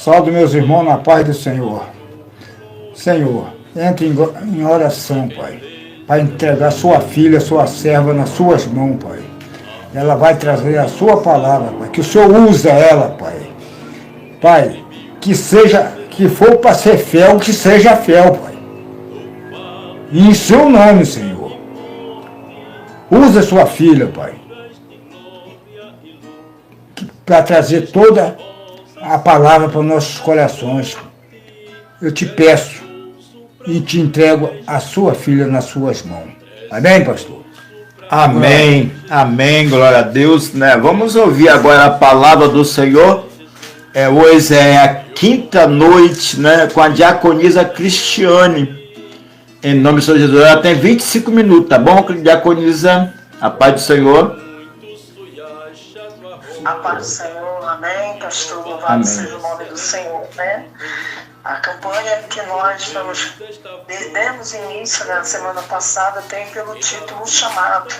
Salve meus irmãos na paz do Senhor. Senhor, entre em oração, Pai, para entregar sua filha, sua serva nas suas mãos, Pai. Ela vai trazer a sua palavra, Pai, que o Senhor usa ela, Pai. Pai, que for para ser fiel, que seja fiel, Pai. E em seu nome, Senhor. Usa sua filha, Pai, para trazer toda a palavra para os nossos corações. Eu te peço e te entrego a sua filha nas suas mãos. Amém, pastor? Amém, amém, glória a Deus, né? Vamos ouvir agora a palavra do Senhor. Hoje é a quinta noite, né, com a diaconisa Cristiane. Em nome do Senhor Jesus, ela tem 25 minutos, tá bom, diaconisa? A paz do Senhor. A paz do Senhor, amém, pastor, louvado seja o nome do Senhor, né? A campanha que nós demos início na semana passada tem pelo título Chamado.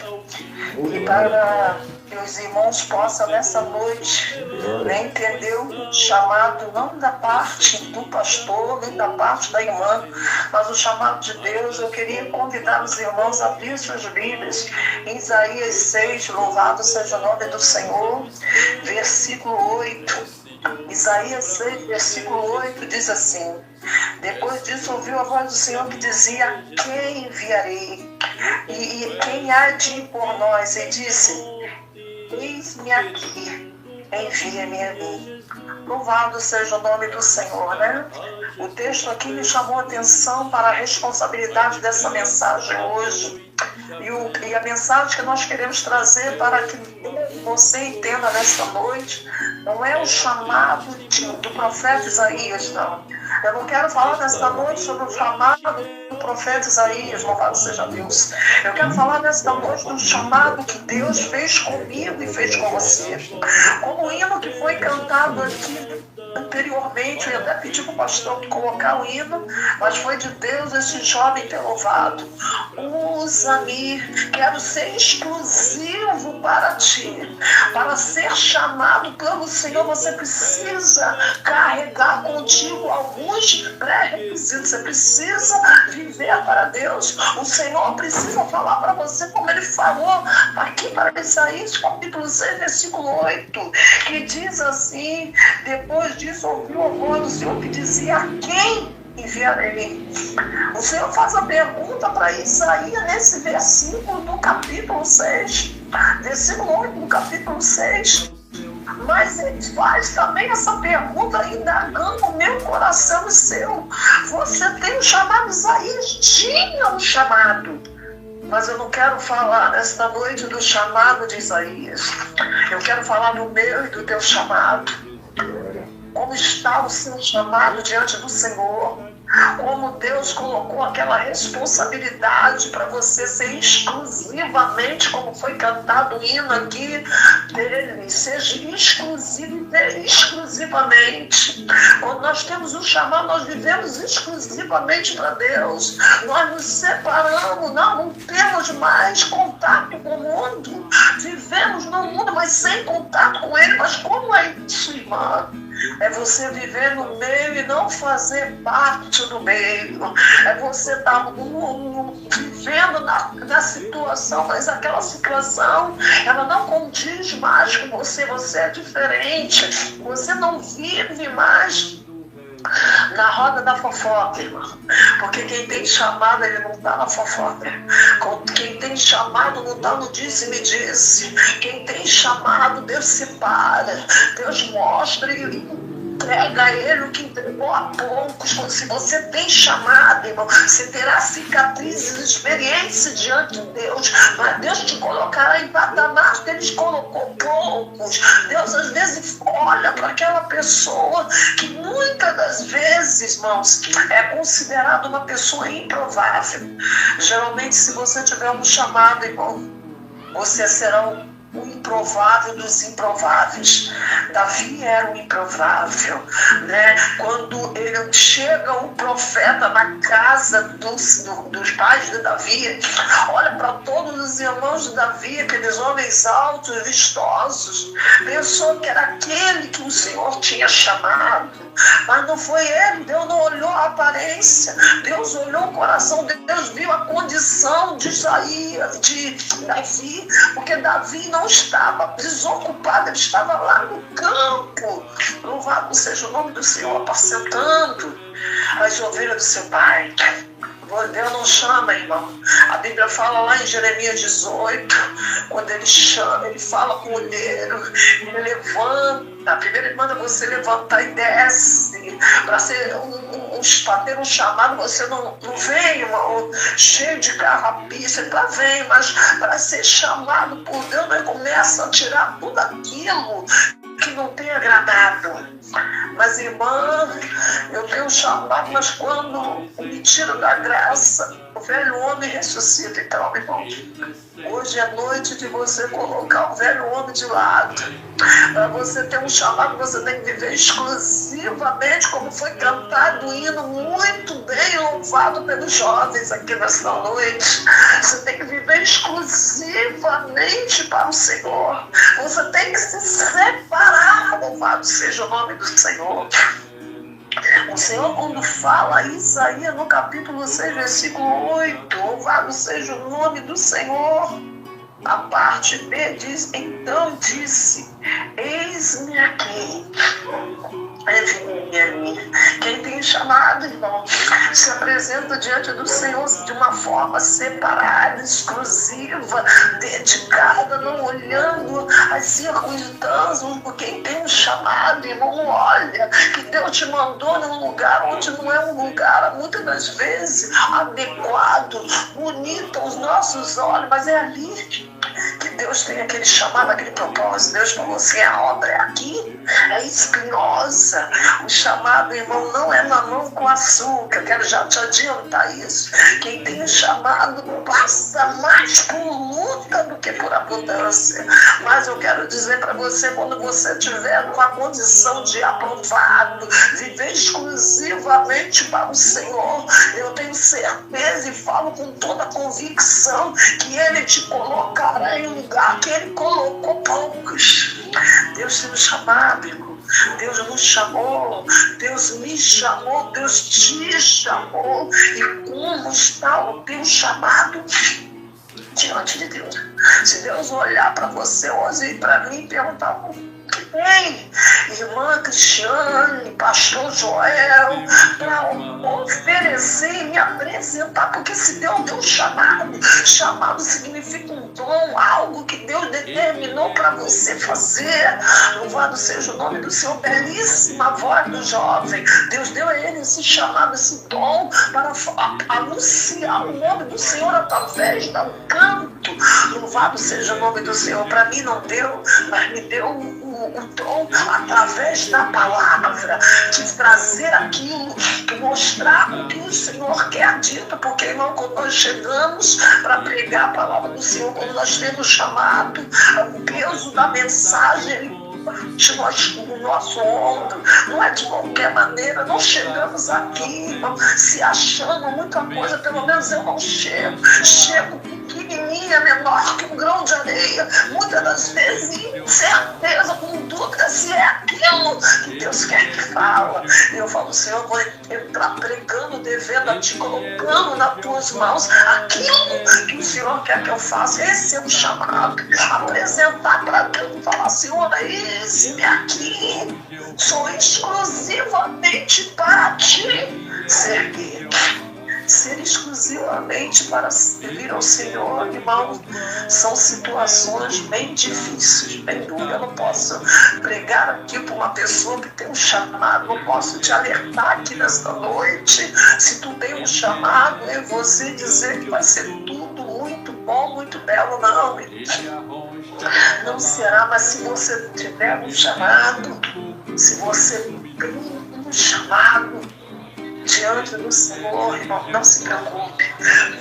E para que os irmãos possam nessa noite, né, entender o chamado não da parte do pastor, nem da parte da irmã, mas o chamado de Deus, eu queria convidar os irmãos a abrir suas Bíblias em Isaías 6, louvado seja o nome do Senhor, versículo 8. Isaías 6, versículo 8 diz assim: depois disso ouviu a voz do Senhor que dizia: a quem enviarei? E quem há de ir por nós? E disse: eis-me aqui, envia-me a mim. Louvado seja o nome do Senhor, né? O texto aqui me chamou a atenção para a responsabilidade dessa mensagem hoje. E a mensagem que nós queremos trazer para que você entenda nesta noite não é o chamado do profeta Isaías, não. Eu não quero falar nesta noite sobre o chamado do profeta Isaías, louvado seja Deus. Eu quero falar nesta noite do chamado que Deus fez comigo e fez com você. Como o hino que foi cantado aqui anteriormente, eu até pedi para o pastor colocar o hino, mas foi de Deus esse jovem ter louvado. Usa-me, quero ser exclusivo para ti. Para ser chamado pelo Senhor, você precisa carregar contigo alguns pré-requisitos. Você precisa viver para Deus. O Senhor precisa falar para você como Ele falou aqui para Isaías, capítulo 6, versículo 8, que diz assim: depois disso ouviu a voz do Senhor que dizia: a quem enviarei? O Senhor faz a pergunta para Isaías nesse versículo do capítulo 6, versículo 8 do capítulo 6. Mas ele faz também essa pergunta indagando o meu coração e seu. Você tem um chamado? Isaías tinha um chamado. Mas eu não quero falar nesta noite do chamado de Isaías. Eu quero falar do meu e do teu chamado. Como está o seu chamado diante do Senhor? Como Deus colocou aquela responsabilidade para você ser exclusivamente, como foi cantado o hino aqui dele, seja exclusivo e exclusivamente. Quando nós temos um chamado, nós vivemos exclusivamente para Deus. Nós nos separamos, nós não temos mais contato com o mundo. Vivemos no mundo, mas sem contato com Ele. Mas como é isso, irmã? É você viver no meio e não fazer parte do meio. É você estar vivendo na situação, mas aquela situação, ela não condiz mais com você. Você é diferente. Você não vive mais na roda da fofoca, irmão. Porque quem tem chamado, ele não está na fofoca. Quem tem chamado não está no disse-me-disse. Quem tem chamado, Deus separa. Deus mostra e entrega a Ele o que entregou a poucos. Se você tem chamado, irmão, você terá cicatrizes, experiências diante de Deus. Mas Deus te colocará em patamares que Ele colocou poucos. Deus às vezes olha para aquela pessoa que muitas das vezes, irmãos, é considerada uma pessoa improvável. Geralmente, se você tiver um chamado, irmão, você será um improvável dos improváveis. Davi era o improvável, né? Quando ele chega o profeta na casa dos pais de Davi, olha para todos os irmãos de Davi, aqueles homens altos, vistosos, pensou que era aquele que o Senhor tinha chamado, mas não foi ele. Deus não olhou a aparência, Deus olhou o coração, Deus viu a condição de Davi, porque Davi não estava desocupado, ele estava lá no campo, louvado seja o nome do Senhor, apacentando as ovelhas do seu pai. Deus não chama, irmão. A Bíblia fala lá em Jeremias 18, quando ele chama, ele fala com o olheiro, ele levanta. Primeiro ele manda você levantar e desce. Para ser ter um chamado, você não vem, irmão, cheio de carrapiça. Ele vem, mas para ser chamado por Deus, ele começa a tirar tudo aquilo que não tem agradado. Mas, irmã, eu tenho chamado, mas quando me tiro da graça, o velho homem ressuscita. Então, irmão, hoje é noite de você colocar o velho homem de lado. Para você ter um chamado, você tem que viver exclusivamente, como foi cantado o hino muito bem louvado pelos jovens aqui nesta noite. Você tem que viver exclusivamente para o Senhor. Você tem que se separar, louvado seja o nome do Senhor. O Senhor, quando fala Isaías no capítulo 6, versículo 8, louvado seja o nome do Senhor. A parte B diz: então disse, eis-me aqui. Quem tem chamado, irmão, se apresenta diante do Senhor de uma forma separada, exclusiva, dedicada, não olhando as circunstâncias. Quem tem um chamado, irmão, olha que Deus te mandou num lugar onde não é um lugar, muitas das vezes, adequado, bonito aos nossos olhos, mas é ali que Deus tem aquele chamado, aquele propósito. Deus para você, a obra é aqui, é espinhosa. O chamado, irmão, não é mamão com açúcar. Eu quero já te adiantar isso. Quem tem um chamado passa mais por luta do que por abundância. Mas eu quero dizer para você, quando você tiver numa condição de aprovado, viver exclusivamente para o Senhor, eu tenho certeza e falo com toda a convicção que Ele te colocará em um lugar que Ele colocou poucos. Deus tem um chamado, irmão. Deus nos chamou, Deus me chamou, Deus te chamou. E como está o teu chamado diante de Deus? Se Deus olhar para você hoje e para mim e perguntar: ei, irmã Cristiane, pastor Joel, para oferecer e me apresentar, porque se Deus deu um chamado, chamado significa um dom, algo que Deus determinou para você fazer. Louvado seja o nome do Senhor. Belíssima voz do jovem, Deus deu a ele esse chamado, esse dom para anunciar o nome do Senhor através do canto. Louvado seja o nome do Senhor. Para mim não deu, mas me deu o dom através da palavra, de trazer aquilo, de mostrar o que o Senhor quer dito, porque, irmão, quando nós chegamos para pregar a palavra do Senhor, quando nós temos chamado, o peso da mensagem no nosso ombro, não é de qualquer maneira. Não chegamos aqui, irmão, se achando muita coisa. Pelo menos eu não chego pequenininha, menor que um grão de areia, muitas das vezes incerteza, com dúvida se é aquilo que Deus quer que fala. E eu falo: Senhor, eu vou entrar pregando, devendo a Ti, colocando nas Tuas mãos aquilo que o Senhor quer que eu faça. Esse é o chamado, apresentar para Deus e falar: Senhor, eis-me aqui, sou exclusivamente para Ti servir. Ser exclusivamente para servir ao Senhor, irmão, são situações bem difíceis, bem duras. Eu não posso pregar aqui para uma pessoa que tem um chamado, não posso te alertar aqui nesta noite. Se tu tem um chamado, é você dizer que vai ser tudo muito bom, muito belo. Não, não será. Mas se você tiver um chamado, se você tem um chamado, diante do Senhor, irmão, não se preocupe.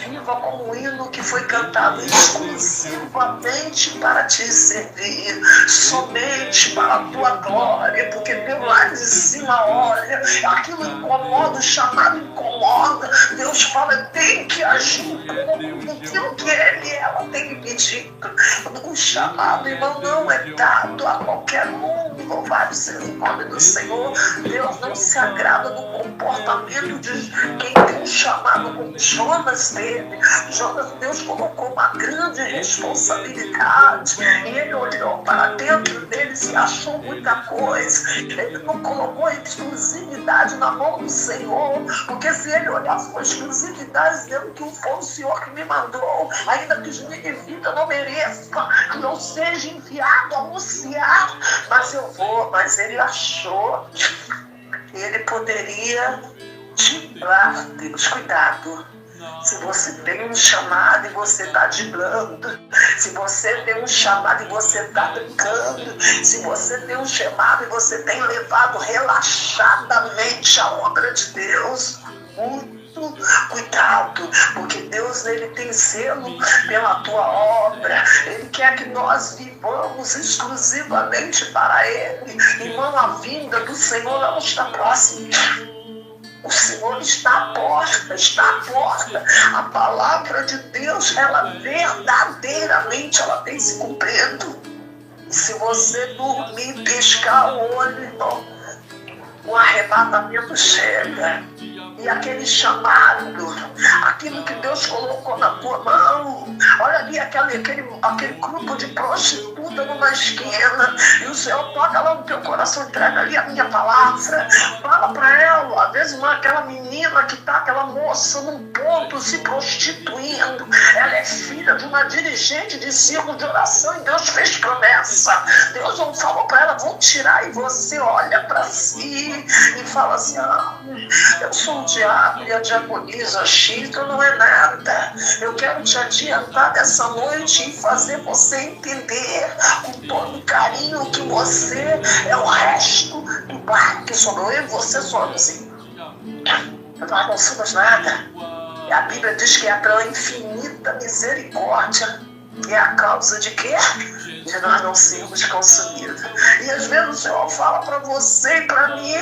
Viva com um hino que foi cantado exclusivamente para te servir, somente para a tua glória, porque Deus lá de cima olha, aquilo incomoda, o chamado incomoda. Deus fala, tem que agir um pouco daquilo que ele e ela tem pedido. O chamado, irmão, não é dado a qualquer um. Louvado seja o nome do Senhor. Deus não se agrada do comportamento de quem tem um chamado como Jonas teve. Jonas, Deus colocou uma grande responsabilidade e ele olhou para dentro dele e achou muita coisa. Ele não colocou a exclusividade na mão do Senhor, porque se ele olhasse com a exclusividade dizendo que foi o Senhor que me mandou, ainda que os ninivitas não mereçam, que eu seja enviado a anunciar, mas eu vou. Mas ele achou que ele poderia driblar. Deus, cuidado. Se você tem um chamado e você está driblando, se você tem um chamado e você está brincando, se você tem um chamado e você tem levado relaxadamente a obra de Deus, muito cuidado, porque Deus, ele tem zelo pela tua obra. Ele quer que nós vivamos exclusivamente para Ele. Irmão, a vinda do Senhor não está próxima. O Senhor está à porta, está à porta. A palavra de Deus, ela verdadeiramente, ela tem se cumprido. E se você dormir, piscar o olho, irmão, o arrebatamento chega. E aquele chamado, aquilo que Deus colocou na tua mão, olha ali aquele grupo de prostituta numa esquina, e o Senhor toca lá no teu coração, entrega ali a minha palavra, fala para ela, às vezes aquela menina que está, aquela moça num ponto se prostituindo, ela é filha de uma dirigente de círculo de oração, e Deus fez promessa. Deus não falou para ela, vou tirar, e você olha para si e fala assim, eu sou um diabo e a diaconisa X não é nada. Eu quero te adiantar dessa noite e fazer você entender com todo carinho que você é o resto do barco que sobrou, eu e você sozinho. Nós não somos nada. E a Bíblia diz que é pela infinita misericórdia. E a causa de quê? De nós não sermos consumidos. E às vezes o Senhor fala para você e para mim,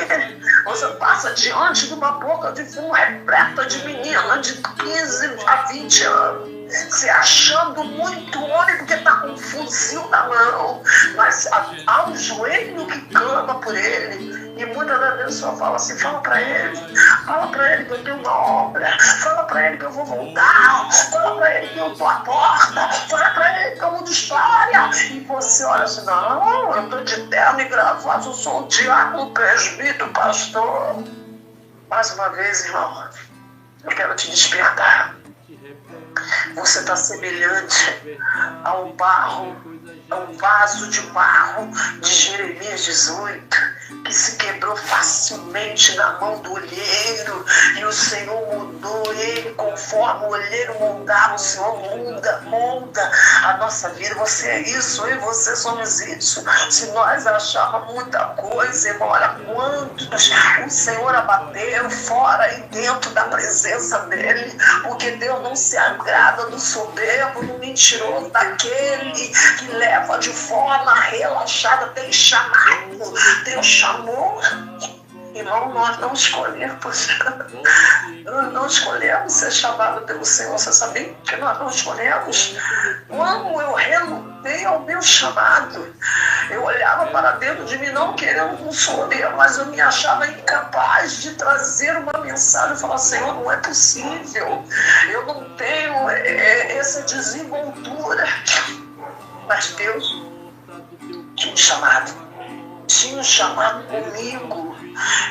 você passa diante de uma boca de fumo repleta de menina de 15 a 20 anos, se achando muito homem porque está com um fuzil na mão, mas há um joelho que clama por ele. E muitas das vezes o Senhor fala assim, fala para ele que eu tenho uma obra, fala para ele que eu vou voltar, fala para ele que eu estou à porta, fala para ele que eu mudo história. E você olha assim, não, eu estou de terno e gravata, eu sou um diácono, presbítero, pastor. Mais uma vez, irmão, eu quero te despertar. Você está semelhante a um vaso de barro de Jeremias 18, que se quebrou facilmente na mão do olheiro, e o Senhor mudou ele conforme o olheiro moldava. O Senhor molda a nossa vida. Você é isso, eu e você somos isso. Se nós acharmos muita coisa, irmão, olha quantos o Senhor abateu fora e dentro da presença dele, porque Deus não se agrada do soberbo, do mentiroso, daquele que leva de forma relaxada. Tem chamado, Deus chamou. Irmão, nós não escolhemos. Nós não escolhemos ser chamados pelo Senhor. Você sabia que nós não escolhemos? Quando eu relutei ao meu chamado, eu olhava para dentro de mim, não querendo consolar, mas eu me achava incapaz de trazer uma mensagem. Eu falava, Senhor, não é possível. Eu não tenho essa desenvoltura. Mas Deus tinha um chamado. Tinha um chamado comigo.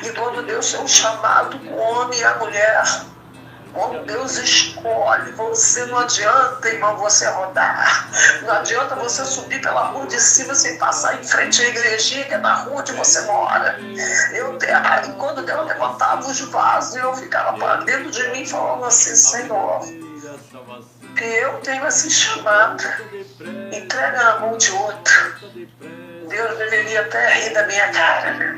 E quando Deus tem um chamado com o homem e a mulher, quando Deus escolhe, você não adianta, irmão, você rodar. Não adianta você subir pela rua de cima sem passar em frente à igrejinha, que é na rua onde você mora. E quando Deus levantava os vasos, eu ficava para dentro de mim falando assim, Senhor, que eu tenho esse chamado, entrega na mão de outro. Deus deveria até rir da minha cara.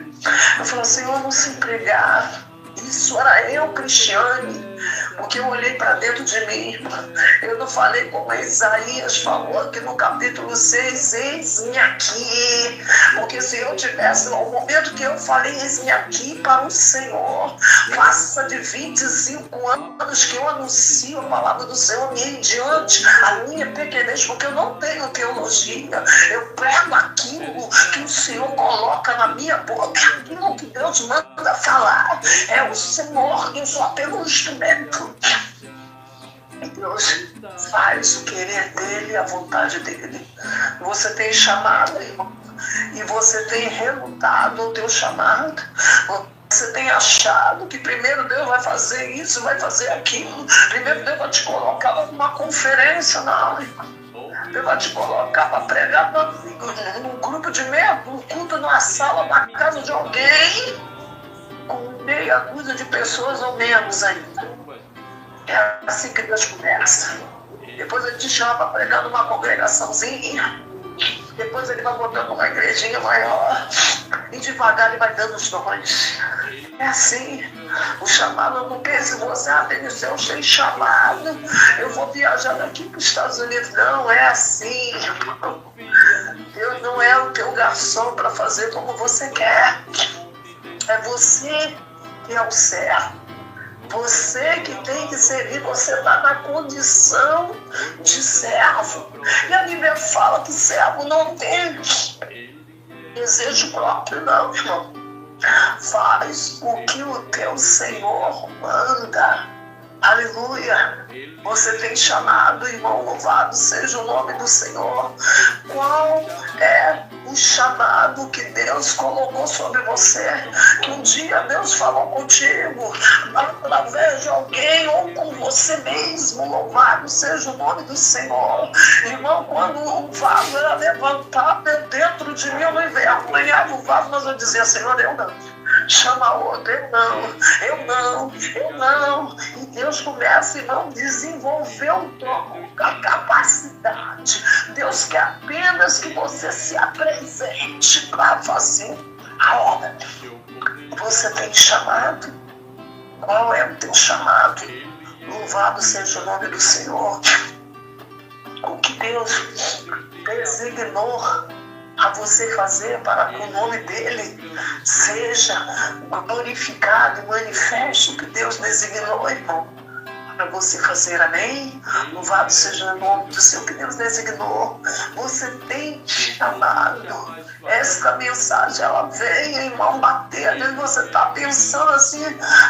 Eu falo, Senhor, não se empregar Isso era eu, Cristiane, porque eu olhei para dentro de mim. Eu não falei como Isaías falou aqui no capítulo 6, eis-me aqui. Porque se eu tivesse, no momento que eu falei eis-me aqui para o Senhor, passa de 25 anos que eu anuncio a palavra do Senhor e em diante a minha pequenez, porque eu não tenho teologia. Eu prego aquilo que o Senhor coloca na minha boca, aquilo que Deus manda falar. É o Senhor, eu sou apenas um instrumento. E Deus faz o querer dele, a vontade dele. Você tem chamado, irmão, e você tem relutado o teu chamado. Você tem achado que primeiro Deus vai fazer isso, vai fazer aquilo. Primeiro Deus vai te colocar numa conferência, não, irmão. Deus vai te colocar para pregar num grupo de membros, num culto, numa sala, na casa de alguém, com meia dúzia de pessoas ou menos ainda. É assim que Deus começa. Depois ele te chama para pregar numa congregaçãozinha. Depois ele vai botando uma igrejinha maior. E devagar ele vai dando os dons. É assim. O chamado, eu não pense você, Deus tem chamado. Eu vou viajar daqui para os Estados Unidos. Não é assim. Deus não é o teu garçom para fazer como você quer. É você que é o servo. Você que tem que servir, você está na condição de servo. E a Bíblia fala que servo não tem desejo próprio, não, irmão. Faz o que o teu Senhor manda. Aleluia. Você tem chamado, irmão, louvado seja o nome do Senhor. Qual é o chamado que Deus colocou sobre você? Que um dia Deus falou contigo, através de alguém ou com você mesmo. Louvado seja o nome do Senhor. Irmão, quando o vaso era levantado dentro de mim, eu não envergonhava o vaso, mas eu dizia, Senhor, eu não. Chama outro, eu não. E Deus começa, irmão, a desenvolver o dom, a capacidade. Deus quer apenas que você se apresente para fazer a obra. Você tem chamado? Qual é o teu chamado? Louvado seja o nome do Senhor. O que Deus designou a você fazer para que o nome dele seja glorificado e manifeste o que Deus designou, irmão, para você fazer, amém? Louvado seja o nome do Senhor que Deus designou. Você tem chamado. Esta mensagem, ela vem, irmão, bater. Às vezes você está pensando assim,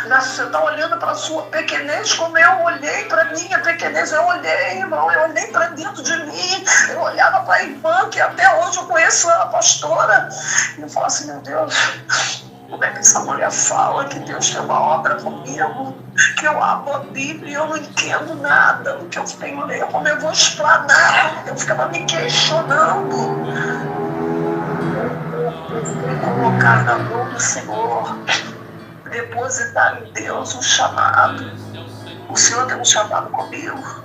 você está olhando para a sua pequenez, como eu olhei para a minha pequenez. Eu olhei, irmão, eu olhei para dentro de mim. Eu olhava para a irmã, que até hoje eu conheço ela, pastora. E eu falo assim, meu Deus, como é que essa mulher fala que Deus tem uma obra comigo? Que eu abro a Bíblia e eu não entendo nada do que eu tenho ler, como eu vou explanar? Eu ficava me questionando. Colocar na mão do Senhor, depositar em Deus um chamado. O Senhor tem um chamado comigo.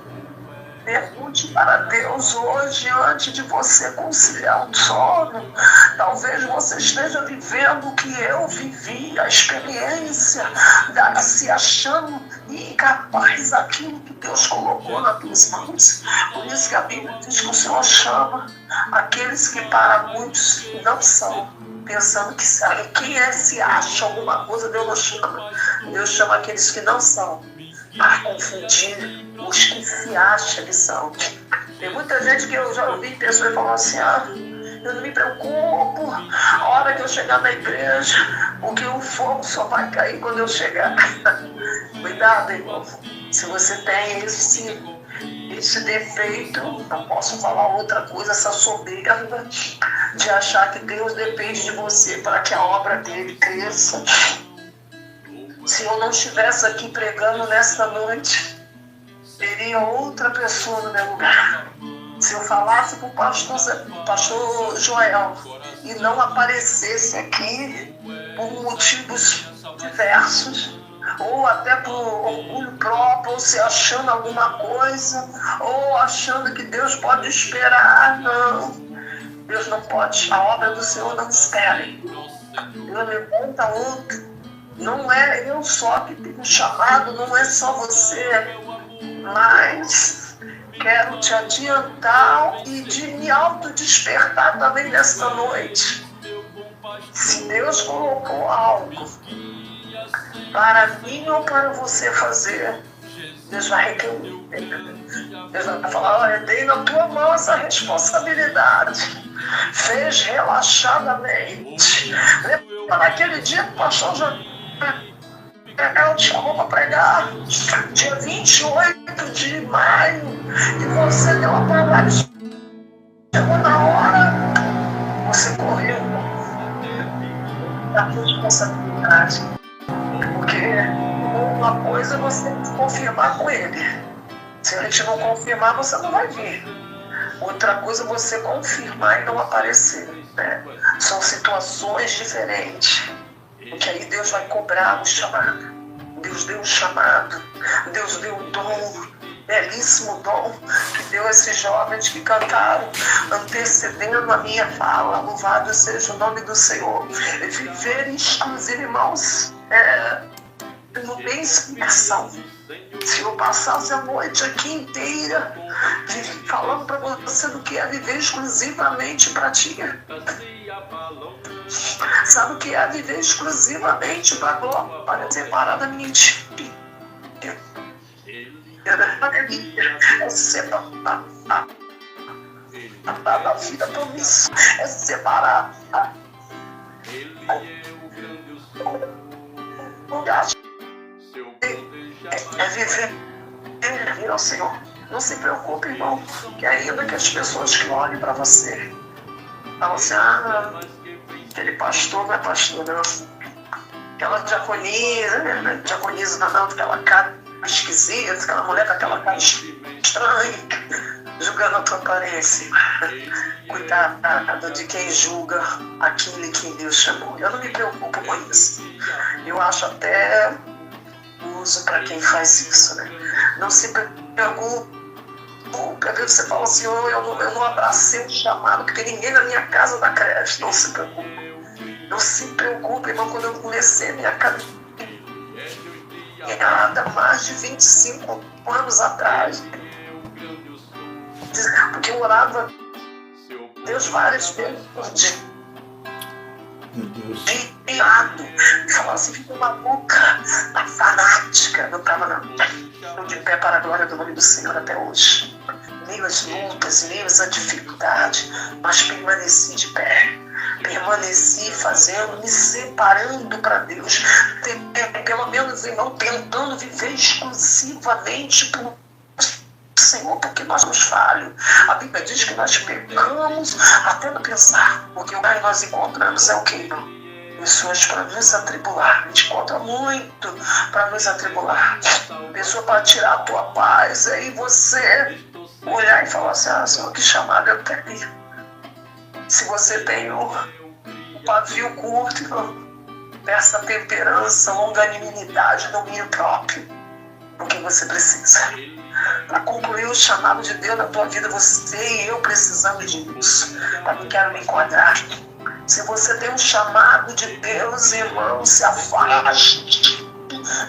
Pergunte para Deus hoje, antes de você conciliar o sono. Talvez você esteja vivendo o que eu vivi, a experiência, se achando incapaz daquilo que Deus colocou nas tuas mãos. Por isso que a Bíblia diz que o Senhor chama aqueles que para muitos não são, pensando que sabem. Quem se acha alguma coisa, Deus não chama. Deus chama aqueles que não são, para confundir os que se acham que são. Tem muita gente que eu já ouvi pessoas falando assim, eu não me preocupo, a hora que eu chegar na igreja, porque o fogo só vai cair quando eu chegar. Cuidado, irmão. Se você tem esse defeito, não posso falar outra coisa, essa soberba de achar que Deus depende de você para que a obra dele cresça. Se eu não estivesse aqui pregando nesta noite, teria outra pessoa no meu lugar. Se eu falasse para o pastor Joel e não aparecesse aqui por motivos diversos, ou até por orgulho próprio, ou se achando alguma coisa, ou achando que Deus pode esperar, não. Deus não pode. A obra do Senhor não espera. Deus levanta outro Não é eu só que tenho chamado, não é só você, mas quero te adiantar e de me autodespertar também nesta noite. Se Deus colocou algo para mim ou para você fazer, Deus vai requerer. Deus vai falar, olha, dei na tua mão essa responsabilidade. Fez relaxadamente. Lembra naquele dia que o pastor te chamou para pregar, dia 28 de maio, e você deu a palavra, chegou na hora, você correu da responsabilidade. Porque uma coisa é você confirmar com ele. Se a gente não confirmar, você não vai vir. Outra coisa é você confirmar e não aparecer, né? São situações diferentes. Porque aí Deus vai cobrar o chamado. Deus deu o chamado. Deus deu o dom, belíssimo dom que deu a esses jovens que cantaram, antecedendo a minha fala. Louvado seja o nome do Senhor. Viver exclusivo, irmãos, no bem explicação. Se eu passasse a noite aqui inteira falando para você do que é viver exclusivamente para ti, sabe o que é viver exclusivamente para a glória, separada da mentira, é separar da vida promissa, é separar é viver ao Senhor. Não se preocupe, irmão, que ainda que as pessoas que olhem para você falam assim, aquele pastor não é pastor, não. Aquela diaconisa não, aquela cara esquisita, aquela mulher com aquela cara estranha, julgando a tua aparência. Cuidado de quem julga aquele que Deus chamou. Eu não me preocupo com isso. Eu acho até uso para quem faz isso, né? Não se preocupe. Às vezes você fala assim, eu não abracei o chamado, porque ninguém na minha casa dá crédito. Não se preocupe. Não se preocupe, irmão, quando eu comecei minha caminhada mais de 25 anos atrás, porque eu orava Deus várias vezes por dia. E falava assim, fica maluca, fanática. Eu estava de pé para a glória do nome do Senhor até hoje. Meio as lutas, meio as dificuldades, mas permaneci de pé. Permaneci fazendo, me separando para Deus. Pelo menos, irmão, tentando viver exclusivamente por Senhor, porque nós nos falhos. A Bíblia diz que nós pecamos até no pensar, porque o que nós encontramos é o que? Pessoas para nos atribular. A gente encontra muito para nos atribular. Pessoa para tirar a tua paz. Aí você olhar e falar assim, Senhor, que chamado eu tenho. Se você tem o pavio curto, peça temperança, longanimidade, domínio próprio. O que você precisa. Para concluir o chamado de Deus na tua vida, você e eu precisamos disso. Mas não quero me enquadrar. Se você tem um chamado de Deus, irmão, se afaste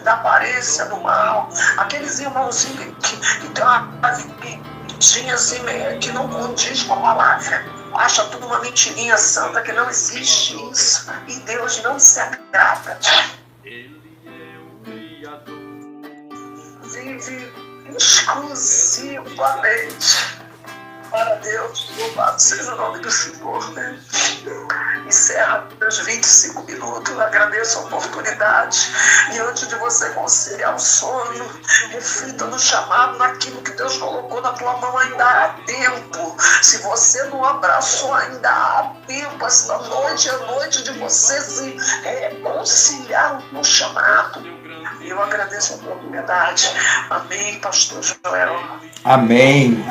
da aparência do mal. Aqueles irmãozinhos que tem uma vidinha assim, que não condiz com a palavra. Acha tudo uma mentirinha santa, que não existe isso. E Deus não se agrada. Vive exclusivamente para Deus. Louvado seja o nome do Senhor, né? Encerra meus 25 minutos. Eu agradeço a oportunidade. E antes de você conciliar o sono, reflita no chamado, naquilo que Deus colocou na tua mão. Ainda há tempo. Se você não abraçou, ainda há tempo. Esta noite é a noite de você se reconciliar no chamado. E eu agradeço a oportunidade. Amém, pastor Joel. Amém.